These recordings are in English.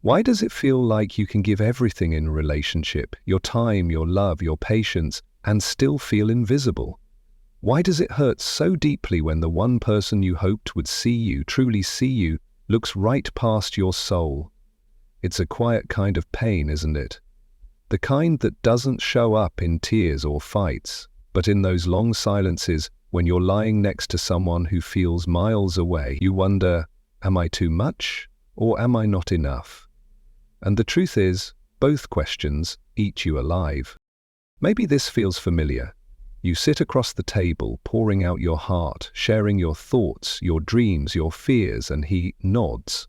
Why does it feel like you can give everything in a relationship, your time, your love, your patience, and still feel invisible? Why does it hurt so deeply when the one person you hoped would see you, truly see you, looks right past your soul? It's a quiet kind of pain, isn't it? The kind that doesn't show up in tears or fights, but in those long silences when you're lying next to someone who feels miles away. You wonder, am I too much or am I not enough? And the truth is, both questions eat you alive. Maybe this feels familiar. You sit across the table, pouring out your heart, sharing your thoughts, your dreams, your fears, and he nods.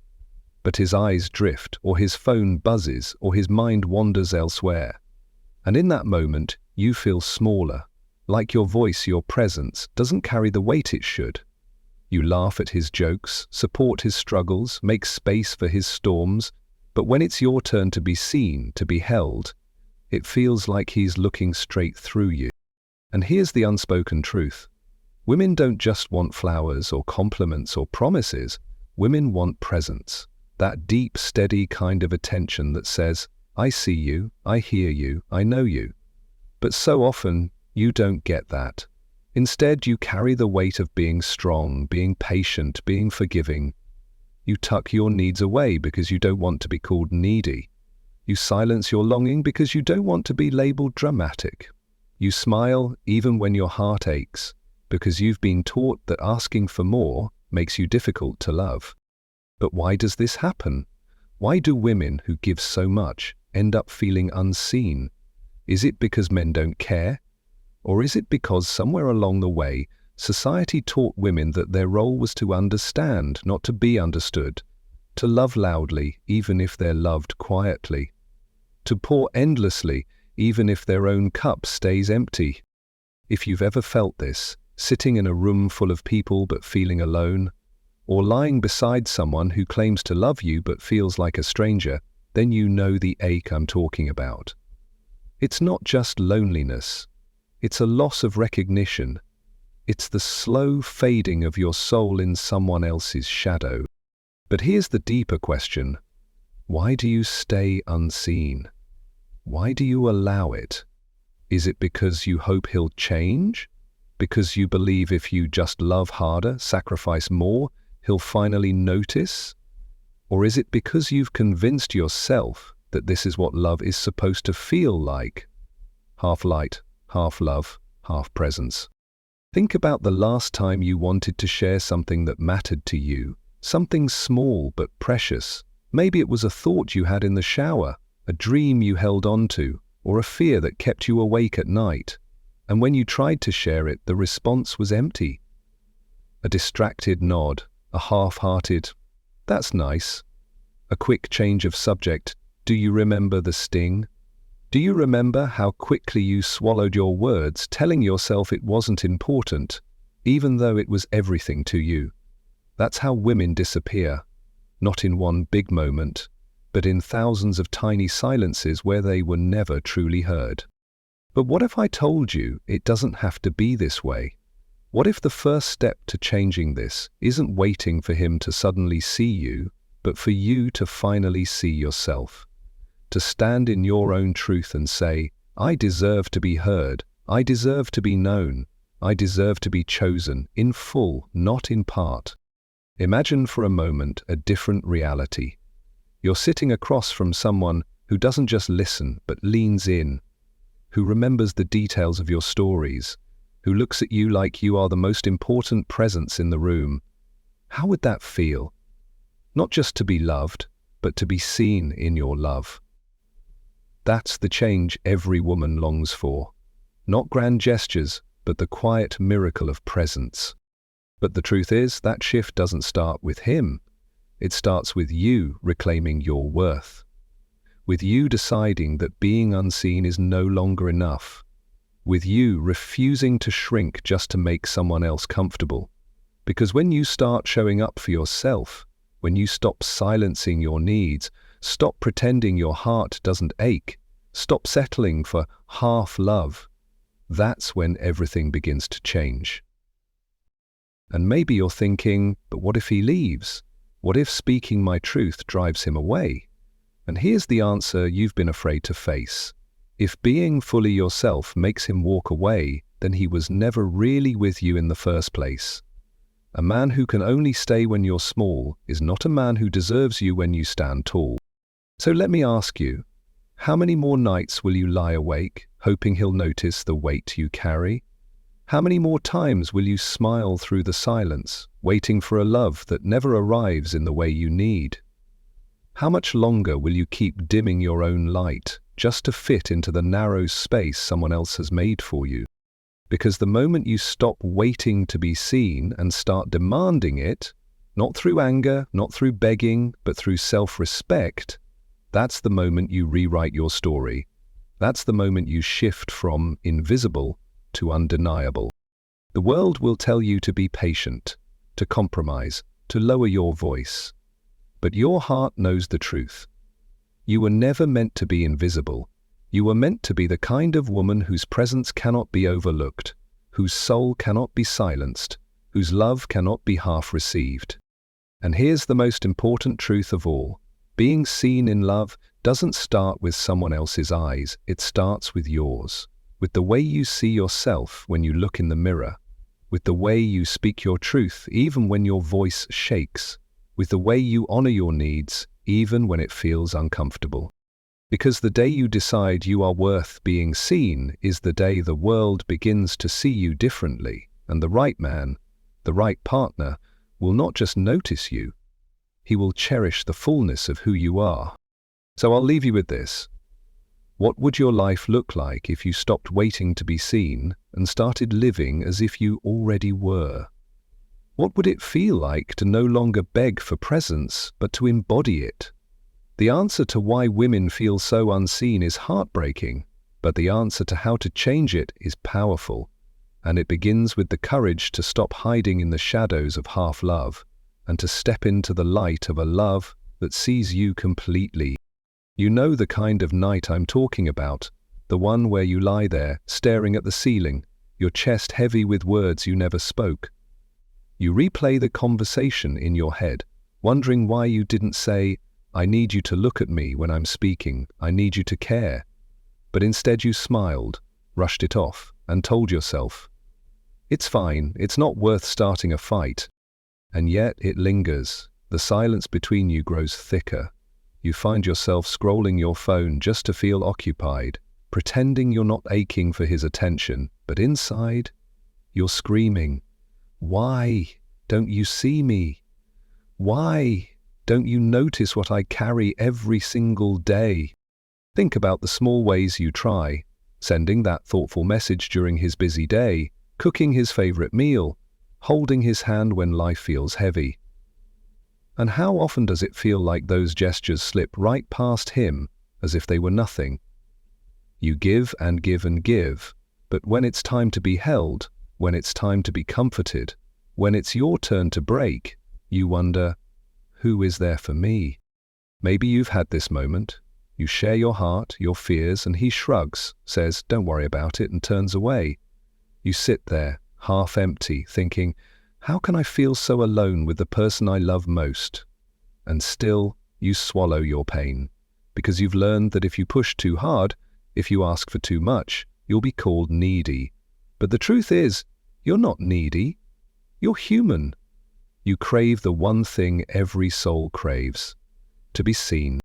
But his eyes drift, or his phone buzzes, or his mind wanders elsewhere. And in that moment, you feel smaller, like your voice, your presence, doesn't carry the weight it should. You laugh at his jokes, support his struggles, make space for his storms, but when it's your turn to be seen, to be held, it feels like he's looking straight through you. And here's the unspoken truth. Women don't just want flowers or compliments or promises. Women want presence. That deep, steady kind of attention that says, I see you, I hear you, I know you. But so often, you don't get that. Instead, you carry the weight of being strong, being patient, being forgiving. You tuck your needs away because you don't want to be called needy. You silence your longing because you don't want to be labeled dramatic. You smile even when your heart aches because you've been taught that asking for more makes you difficult to love. But why does this happen? Why do women who give so much end up feeling unseen? Is it because men don't care? Or is it because somewhere along the way, society taught women that their role was to understand, not to be understood, to love loudly, even if they're loved quietly, to pour endlessly, even if their own cup stays empty? If you've ever felt this, sitting in a room full of people but feeling alone, or lying beside someone who claims to love you but feels like a stranger, then you know the ache I'm talking about. It's not just loneliness. It's a loss of recognition. It's the slow fading of your soul in someone else's shadow. But here's the deeper question. Why do you stay unseen? Why do you allow it? Is it because you hope he'll change? Because you believe if you just love harder, sacrifice more, he'll finally notice? Or is it because you've convinced yourself that this is what love is supposed to feel like? Half light, half love, half presence. Think about the last time you wanted to share something that mattered to you, something small but precious. Maybe it was a thought you had in the shower, a dream you held on to, or a fear that kept you awake at night. And when you tried to share it, the response was empty. A distracted nod, a half-hearted, "That's nice." A quick change of subject, "Do you remember the sting?" Do you remember how quickly you swallowed your words, telling yourself it wasn't important, even though it was everything to you? That's how women disappear, not in one big moment, but in thousands of tiny silences where they were never truly heard. But what if I told you it doesn't have to be this way? What if the first step to changing this isn't waiting for him to suddenly see you, but for you to finally see yourself? To stand in your own truth and say, I deserve to be heard, I deserve to be known, I deserve to be chosen, in full, not in part. Imagine for a moment a different reality. You're sitting across from someone who doesn't just listen, but leans in, who remembers the details of your stories, who looks at you like you are the most important presence in the room. How would that feel? Not just to be loved, but to be seen in your love. That's the change every woman longs for. Not grand gestures, but the quiet miracle of presence. But the truth is, that shift doesn't start with him. It starts with you reclaiming your worth. With you deciding that being unseen is no longer enough. With you refusing to shrink just to make someone else comfortable. Because when you start showing up for yourself, when you stop silencing your needs, stop pretending your heart doesn't ache, stop settling for half love, that's when everything begins to change. And maybe you're thinking, but what if he leaves? What if speaking my truth drives him away? And here's the answer you've been afraid to face. If being fully yourself makes him walk away, then he was never really with you in the first place. A man who can only stay when you're small is not a man who deserves you when you stand tall. So let me ask you, how many more nights will you lie awake, hoping he'll notice the weight you carry? How many more times will you smile through the silence, waiting for a love that never arrives in the way you need? How much longer will you keep dimming your own light, just to fit into the narrow space someone else has made for you? Because the moment you stop waiting to be seen and start demanding it, not through anger, not through begging, but through self-respect, that's the moment you rewrite your story. That's the moment you shift from invisible to undeniable. The world will tell you to be patient, to compromise, to lower your voice. But your heart knows the truth. You were never meant to be invisible. You were meant to be the kind of woman whose presence cannot be overlooked, whose soul cannot be silenced, whose love cannot be half received. And here's the most important truth of all. Being seen in love doesn't start with someone else's eyes, it starts with yours. With the way you see yourself when you look in the mirror, with the way you speak your truth even when your voice shakes, with the way you honor your needs even when it feels uncomfortable. Because the day you decide you are worth being seen is the day the world begins to see you differently, and the right man, the right partner, will not just notice you, he will cherish the fullness of who you are. So I'll leave you with this. What would your life look like if you stopped waiting to be seen and started living as if you already were? What would it feel like to no longer beg for presence, but to embody it? The answer to why women feel so unseen is heartbreaking, but the answer to how to change it is powerful. And it begins with the courage to stop hiding in the shadows of half-love and to step into the light of a love that sees you completely. You know the kind of night I'm talking about, the one where you lie there, staring at the ceiling, your chest heavy with words you never spoke. You replay the conversation in your head, wondering why you didn't say, "I need you to look at me when I'm speaking, I need you to care." But instead you smiled, rushed it off, and told yourself, "It's fine, it's not worth starting a fight." And yet it lingers, the silence between you grows thicker. You find yourself scrolling your phone just to feel occupied, pretending you're not aching for his attention, but inside, you're screaming, "Why don't you see me? Why don't you notice what I carry every single day?" Think about the small ways you try, sending that thoughtful message during his busy day, cooking his favorite meal, holding his hand when life feels heavy. And how often does it feel like those gestures slip right past him as if they were nothing? You give and give and give, but when it's time to be held, when it's time to be comforted, when it's your turn to break, you wonder, who is there for me? Maybe you've had this moment. You share your heart, your fears, and he shrugs, says, "Don't worry about it," and turns away. You sit there, half empty, thinking, how can I feel so alone with the person I love most? And still, you swallow your pain, because you've learned that if you push too hard, if you ask for too much, you'll be called needy. But the truth is, you're not needy. You're human. You crave the one thing every soul craves, to be seen.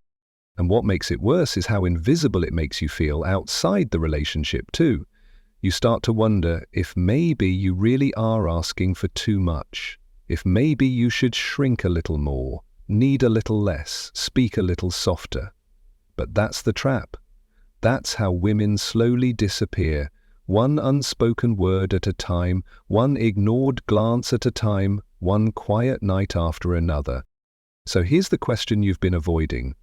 And what makes it worse is how invisible it makes you feel outside the relationship too. You start to wonder if maybe you really are asking for too much, if maybe you should shrink a little more, need a little less, speak a little softer. But that's the trap. That's how women slowly disappear, one unspoken word at a time, one ignored glance at a time, one quiet night after another. So here's the question you've been avoiding.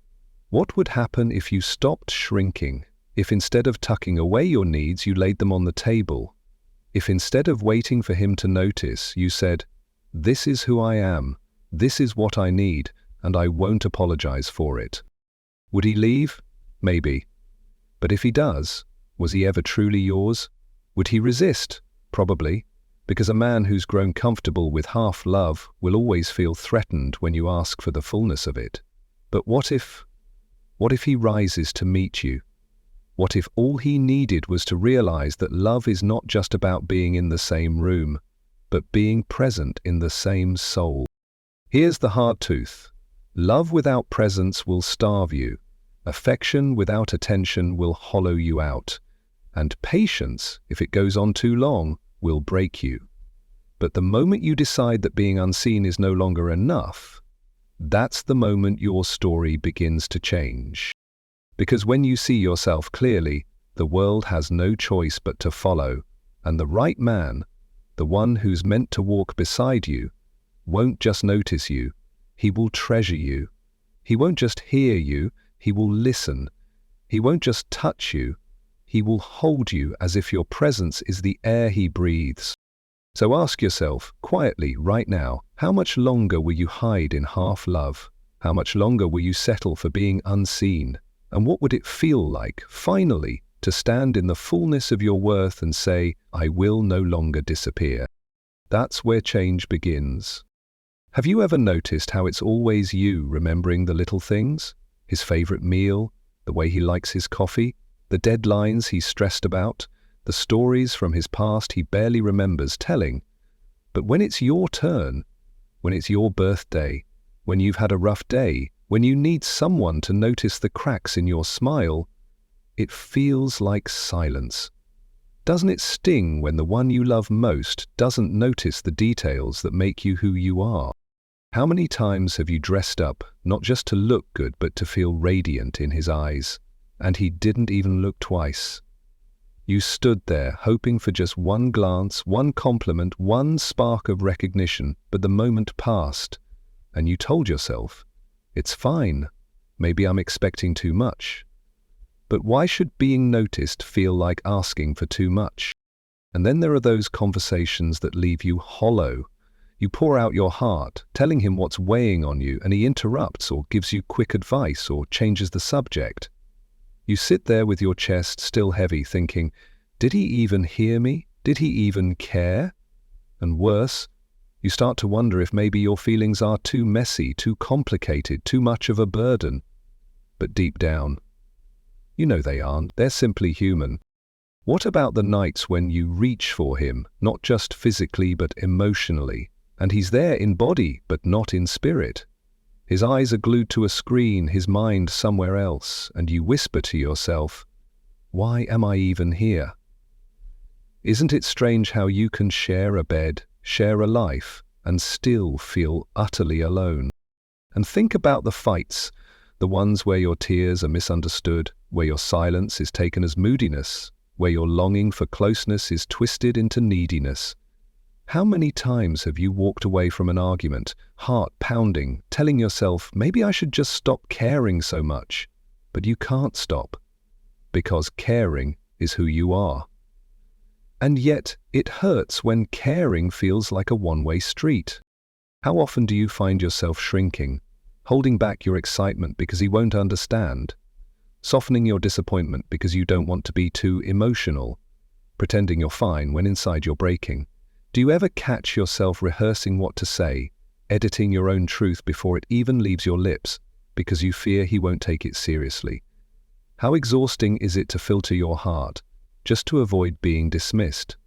What would happen if you stopped shrinking? If instead of tucking away your needs, you laid them on the table? If instead of waiting for him to notice, you said, "This is who I am, this is what I need, and I won't apologize for it"? Would he leave? Maybe. But if he does, was he ever truly yours? Would he resist? Probably, because a man who's grown comfortable with half love will always feel threatened when you ask for the fullness of it. But what if What if he rises to meet you? What if all he needed was to realize that love is not just about being in the same room, but being present in the same soul? Here's the hard truth. Love without presence will starve you. Affection without attention will hollow you out. And patience, if it goes on too long, will break you. But the moment you decide that being unseen is no longer enough, that's the moment your story begins to change. Because when you see yourself clearly, the world has no choice but to follow, and the right man, the one who's meant to walk beside you, won't just notice you, he will treasure you. He won't just hear you, he will listen. He won't just touch you, he will hold you as if your presence is the air he breathes. So ask yourself, quietly, right now, how much longer will you hide in half-love? How much longer will you settle for being unseen? And what would it feel like, finally, to stand in the fullness of your worth and say, I will no longer disappear? That's where change begins. Have you ever noticed how it's always you remembering the little things? His favorite meal, the way he likes his coffee, the deadlines he's stressed about, the stories from his past he barely remembers telling. But when it's your turn, when it's your birthday, when you've had a rough day, when you need someone to notice the cracks in your smile, it feels like silence. Doesn't it sting when the one you love most doesn't notice the details that make you who you are? How many times have you dressed up, not just to look good, but to feel radiant in his eyes, and he didn't even look twice? You stood there hoping for just one glance, one compliment, one spark of recognition, but the moment passed, and you told yourself, it's fine, maybe I'm expecting too much. But why should being noticed feel like asking for too much? And then there are those conversations that leave you hollow. You pour out your heart, telling him what's weighing on you, and he interrupts or gives you quick advice or changes the subject. You sit there with your chest still heavy, thinking, did he even hear me? Did he even care? And worse, you start to wonder if maybe your feelings are too messy, too complicated, too much of a burden. But deep down, you know they aren't. They're simply human. What about the nights when you reach for him, not just physically but emotionally, and he's there in body but not in spirit? His eyes are glued to a screen, his mind somewhere else, and you whisper to yourself, why am I even here? Isn't it strange how you can share a bed, share a life, and still feel utterly alone? And think about the fights, the ones where your tears are misunderstood, where your silence is taken as moodiness, where your longing for closeness is twisted into neediness. How many times have you walked away from an argument, heart pounding, telling yourself, maybe I should just stop caring so much? But you can't stop, because caring is who you are. And yet, it hurts when caring feels like a one-way street. How often do you find yourself shrinking, holding back your excitement because he won't understand, softening your disappointment because you don't want to be too emotional, pretending you're fine when inside you're breaking? Do you ever catch yourself rehearsing what to say, editing your own truth before it even leaves your lips, because you fear he won't take it seriously? How exhausting is it to filter your heart, just to avoid being dismissed?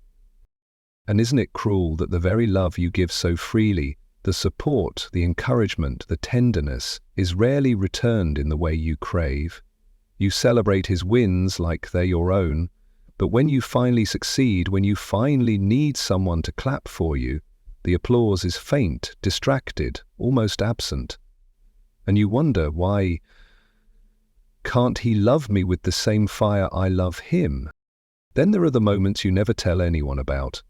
And isn't it cruel that the very love you give so freely, the support, the encouragement, the tenderness, is rarely returned in the way you crave? You celebrate his wins like they're your own, but when you finally succeed, when you finally need someone to clap for you, the applause is faint, distracted, almost absent. And you wonder, why can't he love me with the same fire I love him? Then there are the moments you never tell anyone about.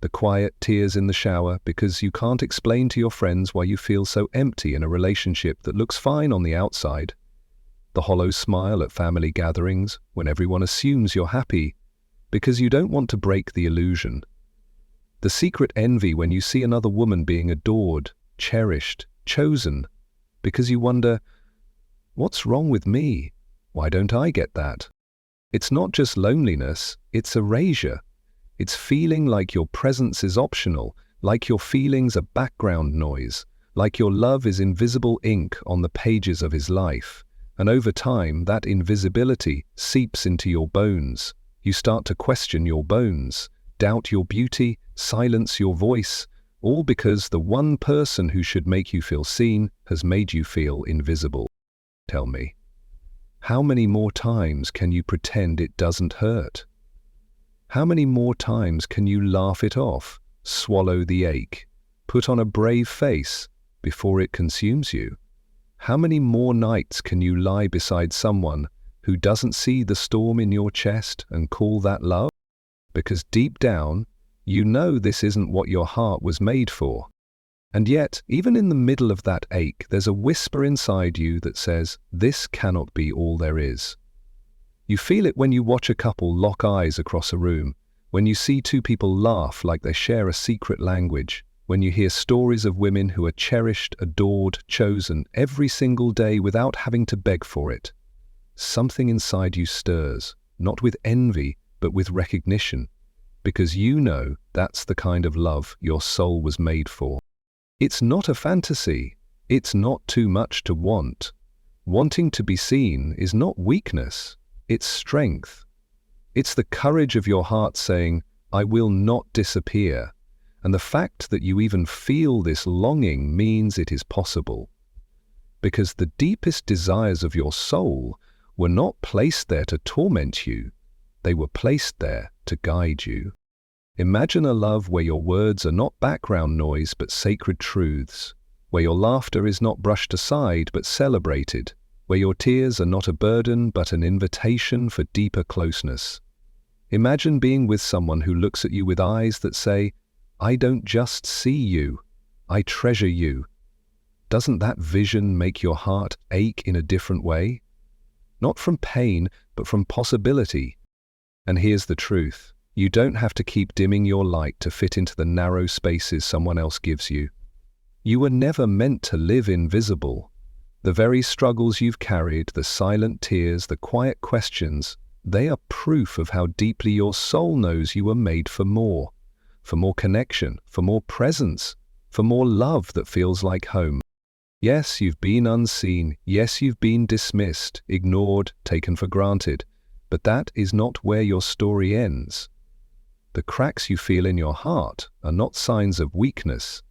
The quiet tears in the shower because you can't explain to your friends why you feel so empty in a relationship that looks fine on the outside. The hollow smile at family gatherings when everyone assumes you're happy because you don't want to break the illusion. The secret envy when you see another woman being adored, cherished, chosen, because you wonder, what's wrong with me? Why don't I get that? It's not just loneliness, it's erasure. It's feeling like your presence is optional, like your feelings are background noise, like your love is invisible ink on the pages of his life. And over time, that invisibility seeps into your bones. You start to question your bones, doubt your beauty, silence your voice, all because the one person who should make you feel seen has made you feel invisible. Tell me, how many more times can you pretend it doesn't hurt? How many more times can you laugh it off, swallow the ache, put on a brave face before it consumes you? How many more nights can you lie beside someone who doesn't see the storm in your chest and call that love? Because deep down, you know this isn't what your heart was made for. And yet, even in the middle of that ache, there's a whisper inside you that says, this cannot be all there is. You feel it when you watch a couple lock eyes across a room, when you see two people laugh like they share a secret language, when you hear stories of women who are cherished, adored, chosen every single day without having to beg for it. Something inside you stirs, not with envy, but with recognition, because you know that's the kind of love your soul was made for. It's not a fantasy. It's not too much to want. Wanting to be seen is not weakness. It's strength. It's the courage of your heart saying, I will not disappear. And the fact that you even feel this longing means it is possible. Because the deepest desires of your soul were not placed there to torment you. They were placed there to guide you. Imagine a love where your words are not background noise but sacred truths, where your laughter is not brushed aside but celebrated, where your tears are not a burden but an invitation for deeper closeness. Imagine being with someone who looks at you with eyes that say, I don't just see you, I treasure you. Doesn't that vision make your heart ache in a different way? Not from pain, but from possibility. And here's the truth. You don't have to keep dimming your light to fit into the narrow spaces someone else gives you. You were never meant to live invisible. The very struggles you've carried, the silent tears, the quiet questions, they are proof of how deeply your soul knows you were made for more connection, for more presence, for more love that feels like home. Yes, you've been unseen. Yes, you've been dismissed, ignored, taken for granted. But that is not where your story ends. The cracks you feel in your heart are not signs of weakness.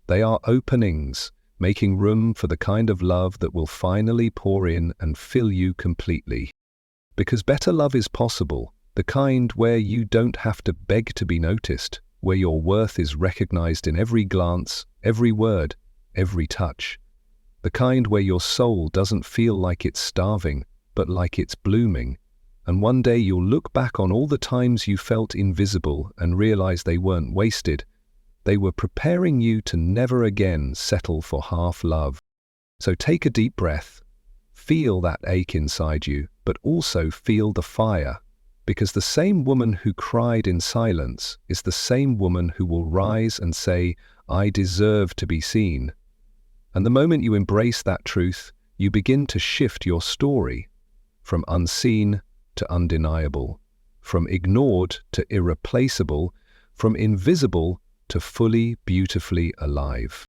They are openings, making room for the kind of love that will finally pour in and fill you completely. Because better love is possible, the kind where you don't have to beg to be noticed, where your worth is recognized in every glance, every word, every touch. The kind where your soul doesn't feel like it's starving, but like it's blooming. And one day you'll look back on all the times you felt invisible and realize they weren't wasted. They were preparing you to never again settle for half love. So take a deep breath. Feel that ache inside you, but also feel the fire. Because the same woman who cried in silence is the same woman who will rise and say, I deserve to be seen. And the moment you embrace that truth, you begin to shift your story from unseen to undeniable, from ignored to irreplaceable, from invisible to fully, beautifully alive.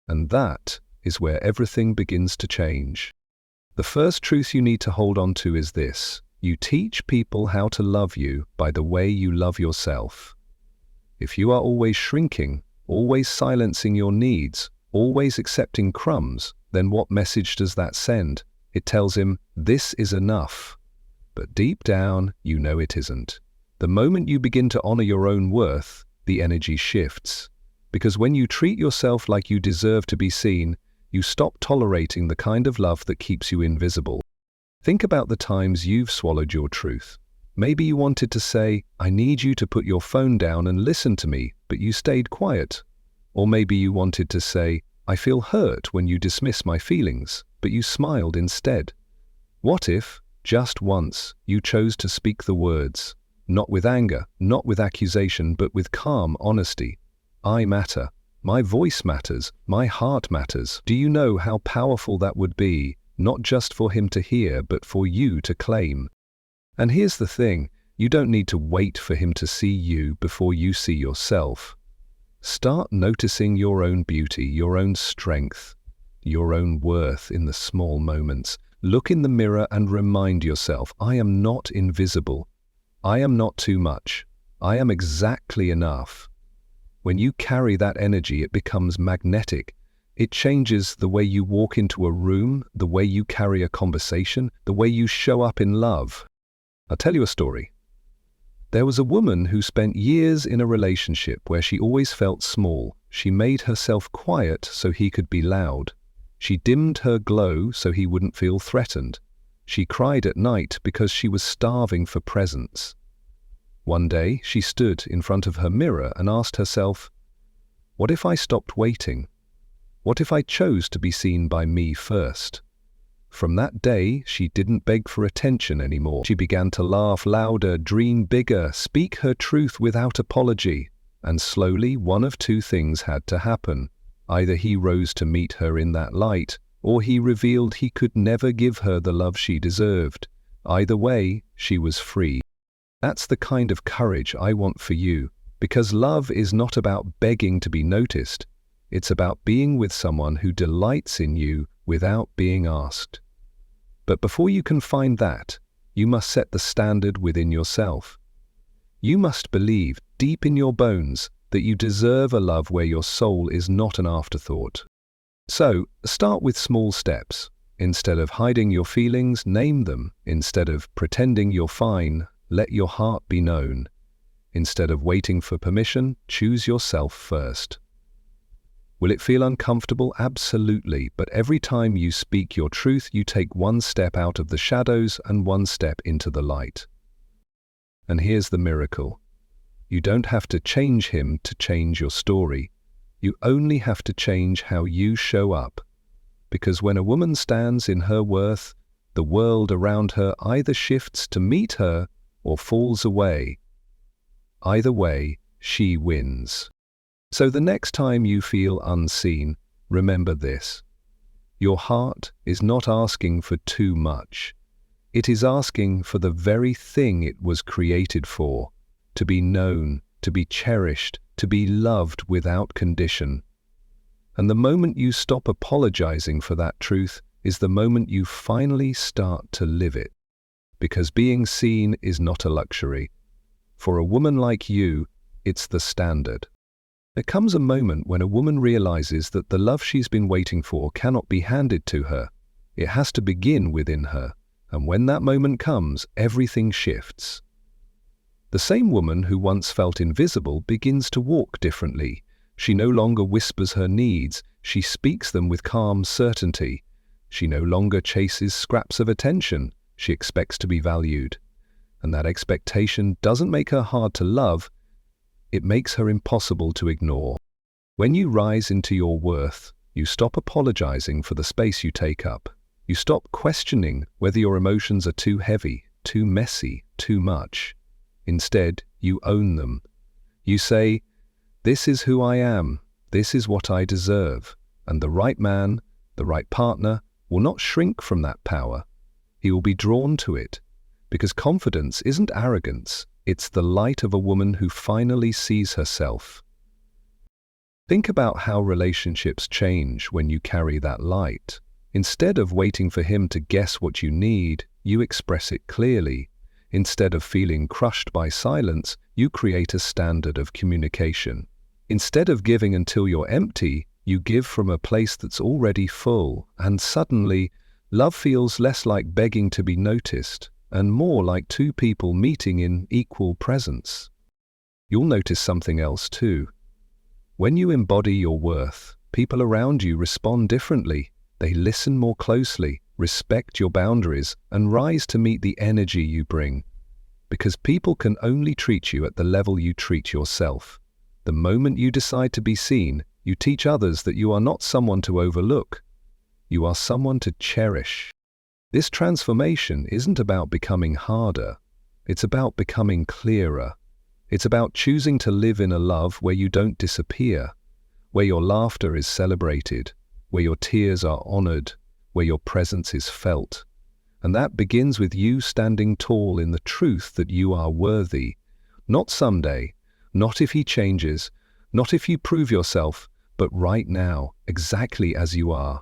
And that is where everything begins to change. The first truth you need to hold on to is this. You teach people how to love you by the way you love yourself. If you are always shrinking, always silencing your needs, always accepting crumbs, then what message does that send? It tells him, this is enough. But deep down, you know it isn't. The moment you begin to honor your own worth, the energy shifts. Because when you treat yourself like you deserve to be seen, you stop tolerating the kind of love that keeps you invisible. Think about the times you've swallowed your truth. Maybe you wanted to say, I need you to put your phone down and listen to me, but you stayed quiet. Or maybe you wanted to say, I feel hurt when you dismiss my feelings, but you smiled instead. What if, just once, you chose to speak the words, not with anger, not with accusation, but with calm honesty? I matter. My voice matters. My heart matters. Do you know how powerful that would be, not just for him to hear, but for you to claim? And here's the thing, you don't need to wait for him to see you before you see yourself. Start noticing your own beauty, your own strength, your own worth in the small moments. Look in the mirror and remind yourself, I am not invisible. I am not too much. I am exactly enough. When you carry that energy, it becomes magnetic. It changes the way you walk into a room, the way you carry a conversation, the way you show up in love. I'll tell you a story. There was a woman who spent years in a relationship where she always felt small. She made herself quiet so he could be loud. She dimmed her glow so he wouldn't feel threatened. She cried at night because she was starving for presence. One day, she stood in front of her mirror and asked herself, what if I stopped waiting? What if I chose to be seen by me first? From that day, she didn't beg for attention anymore. She began to laugh louder, dream bigger, speak her truth without apology. And slowly, one of two things had to happen. Either he rose to meet her in that light, or he revealed he could never give her the love she deserved. Either way, she was free. That's the kind of courage I want for you, because love is not about begging to be noticed. It's about being with someone who delights in you without being asked. But before you can find that, you must set the standard within yourself. You must believe deep in your bones that you deserve a love where your soul is not an afterthought. So, start with small steps. Instead of hiding your feelings, name them. Instead of pretending you're fine, let your heart be known. Instead of waiting for permission, choose yourself first. Will it feel uncomfortable? Absolutely, but every time you speak your truth, you take one step out of the shadows and one step into the light. And here's the miracle. You don't have to change him to change your story. You only have to change how you show up. Because when a woman stands in her worth, the world around her either shifts to meet her or falls away. Either way, she wins. So the next time you feel unseen, remember this. Your heart is not asking for too much. It is asking for the very thing it was created for, to be known, to be cherished, to be loved without condition. And the moment you stop apologizing for that truth is the moment you finally start to live it. Because being seen is not a luxury. For a woman like you, it's the standard. There comes a moment when a woman realizes that the love she's been waiting for cannot be handed to her. It has to begin within her. And when that moment comes, everything shifts. The same woman who once felt invisible begins to walk differently. She no longer whispers her needs, she speaks them with calm certainty. She no longer chases scraps of attention, she expects to be valued. And that expectation doesn't make her hard to love, it makes her impossible to ignore. When you rise into your worth, you stop apologizing for the space you take up. You stop questioning whether your emotions are too heavy, too messy, too much. Instead, you own them. You say, this is who I am, this is what I deserve, and the right man, the right partner, will not shrink from that power. He will be drawn to it, because confidence isn't arrogance, it's the light of a woman who finally sees herself. Think about how relationships change when you carry that light. Instead of waiting for him to guess what you need, you express it clearly. Instead of feeling crushed by silence, you create a standard of communication. Instead of giving until you're empty, you give from a place that's already full, and suddenly, love feels less like begging to be noticed, and more like two people meeting in equal presence. You'll notice something else too. When you embody your worth, people around you respond differently. They listen more closely, respect your boundaries, and rise to meet the energy you bring. Because people can only treat you at the level you treat yourself. The moment you decide to be seen, you teach others that you are not someone to overlook. You are someone to cherish. This transformation isn't about becoming harder. It's about becoming clearer. It's about choosing to live in a love where you don't disappear, where your laughter is celebrated, where your tears are honored, where your presence is felt. And that begins with you standing tall in the truth that you are worthy. Not someday, not if he changes, not if you prove yourself, but right now, exactly as you are.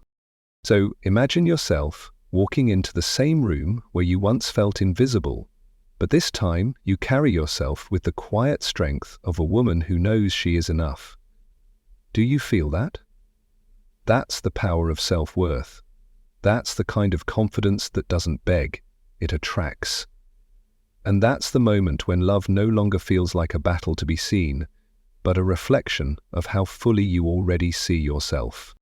So imagine yourself walking into the same room where you once felt invisible, but this time you carry yourself with the quiet strength of a woman who knows she is enough. Do you feel that? That's the power of self-worth. That's the kind of confidence that doesn't beg, it attracts. And that's the moment when love no longer feels like a battle to be seen, but a reflection of how fully you already see yourself.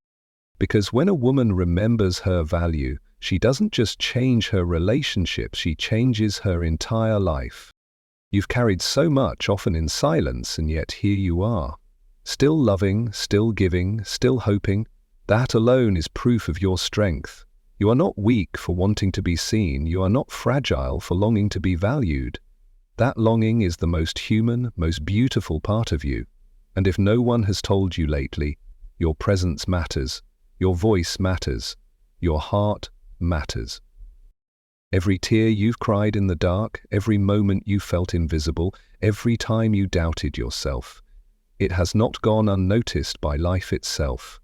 Because when a woman remembers her value, she doesn't just change her relationship, she changes her entire life. You've carried so much, often in silence, and yet here you are. Still loving, still giving, still hoping. That alone is proof of your strength. You are not weak for wanting to be seen. You are not fragile for longing to be valued. That longing is the most human, most beautiful part of you. And if no one has told you lately, your presence matters, your voice matters, your heart matters. Every tear you've cried in the dark, every moment you felt invisible, every time you doubted yourself, it has not gone unnoticed by life itself.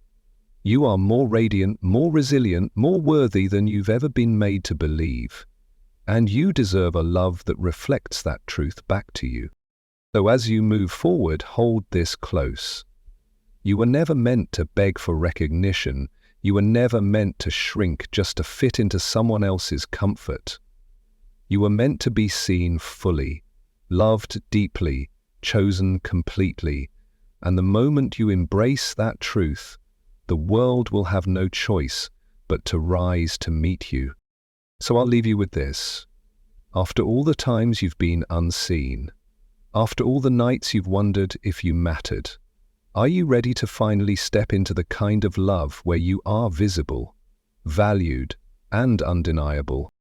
You are more radiant, more resilient, more worthy than you've ever been made to believe. And you deserve a love that reflects that truth back to you. So as you move forward, hold this close. You were never meant to beg for recognition. You were never meant to shrink just to fit into someone else's comfort. You were meant to be seen fully, loved deeply, chosen completely. And the moment you embrace that truth, the world will have no choice but to rise to meet you. So I'll leave you with this. After all the times you've been unseen, after all the nights you've wondered if you mattered, are you ready to finally step into the kind of love where you are visible, valued, and undeniable?